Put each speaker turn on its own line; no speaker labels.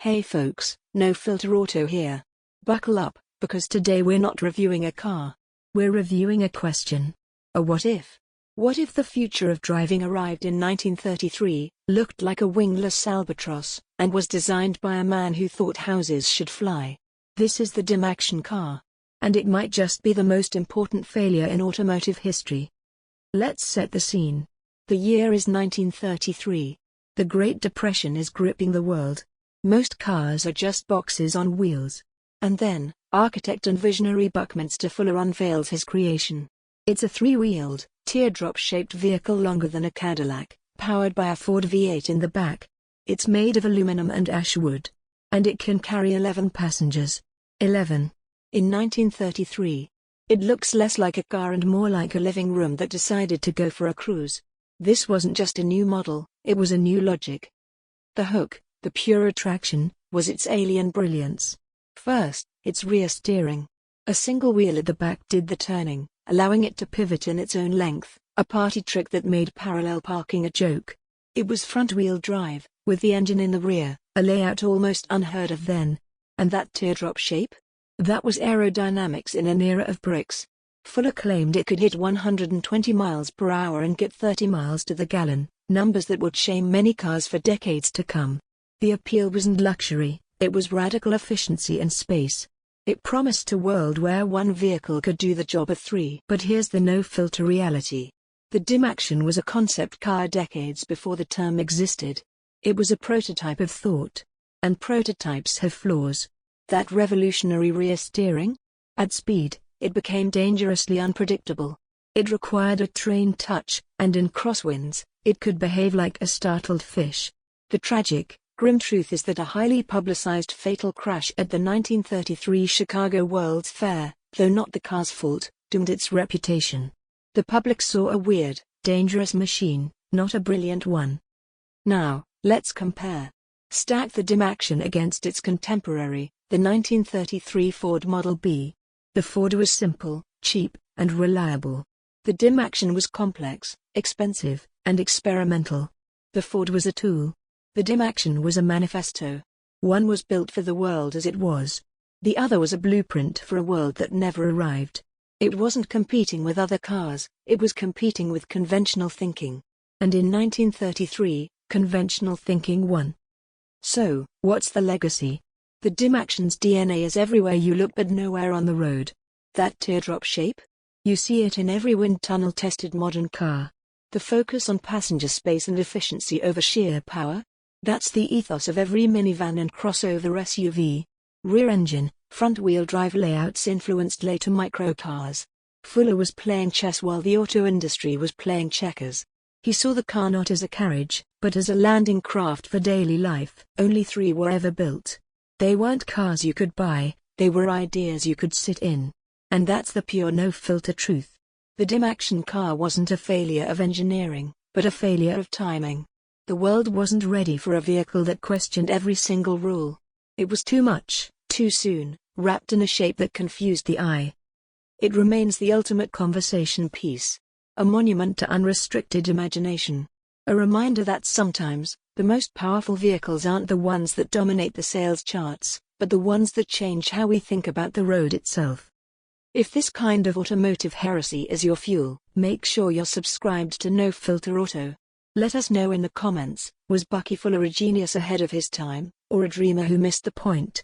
Hey folks, No Filter Auto here. Buckle up, because today we're not reviewing a car. We're reviewing a question. A what if? What if the future of driving arrived in 1933, looked like a wingless albatross, and was designed by a man who thought houses should fly? This is the Dymaxion car. And it might just be the most important failure in automotive history. Let's set the scene. The year is 1933. The Great Depression is gripping the world. Most cars are just boxes on wheels. And then, architect and visionary Buckminster Fuller unveils his creation. It's a three-wheeled, teardrop-shaped vehicle longer than a Cadillac, powered by a Ford V8 in the back. It's made of aluminum and ash wood. And it can carry 11 passengers. 11. In 1933. It looks less like a car and more like a living room that decided to go for a cruise. This wasn't just a new model, it was a new logic. The hook, the pure attraction, was its alien brilliance. First, its rear steering. A single wheel at the back did the turning, allowing it to pivot in its own length, a party trick that made parallel parking a joke. It was front-wheel drive, with the engine in the rear, a layout almost unheard of then. And that teardrop shape? That was aerodynamics in an era of bricks. Fuller claimed it could hit 120 miles per hour and get 30 miles to the gallon, numbers that would shame many cars for decades to come. The appeal wasn't luxury, it was radical efficiency and space. It promised a world where one vehicle could do the job of three. But here's the no-filter reality. The Dymaxion was a concept car decades before the term existed. It was a prototype of thought. And prototypes have flaws. That revolutionary rear steering? At speed, it became dangerously unpredictable. It required a trained touch, and in crosswinds, it could behave like a startled fish. The tragic, grim truth is that a highly publicized fatal crash at the 1933 Chicago World's Fair, though not the car's fault, doomed its reputation. The public saw a weird, dangerous machine, not a brilliant one. Now, let's compare. Stack the Dymaxion against its contemporary, the 1933 Ford Model B. The Ford was simple, cheap, and reliable. The Dymaxion was complex, expensive, and experimental. The Ford was a tool. The Dymaxion was a manifesto. One was built for the world as it was. The other was a blueprint for a world that never arrived. It wasn't competing with other cars, it was competing with conventional thinking. And in 1933, conventional thinking won. So, what's the legacy? The Dymaxion's DNA is everywhere you look but nowhere on the road. That teardrop shape? You see it in every wind tunnel-tested modern car. The focus on passenger space and efficiency over sheer power? That's the ethos of every minivan and crossover SUV. Rear engine, front-wheel drive layouts influenced later microcars. Fuller was playing chess while the auto industry was playing checkers. He saw the car not as a carriage, but as a landing craft for daily life. Only 3 were ever built. They weren't cars you could buy, they were ideas you could sit in. And that's the pure no-filter truth. The Dymaxion car wasn't a failure of engineering, but a failure of timing. The world wasn't ready for a vehicle that questioned every single rule. It was too much, too soon, wrapped in a shape that confused the eye. It remains the ultimate conversation piece. A monument to unrestricted imagination. A reminder that sometimes, the most powerful vehicles aren't the ones that dominate the sales charts, but the ones that change how we think about the road itself. If this kind of automotive heresy is your fuel, make sure you're subscribed to No Filter Auto. Let us know in the comments, was Bucky Fuller a genius ahead of his time, or a dreamer who missed the point?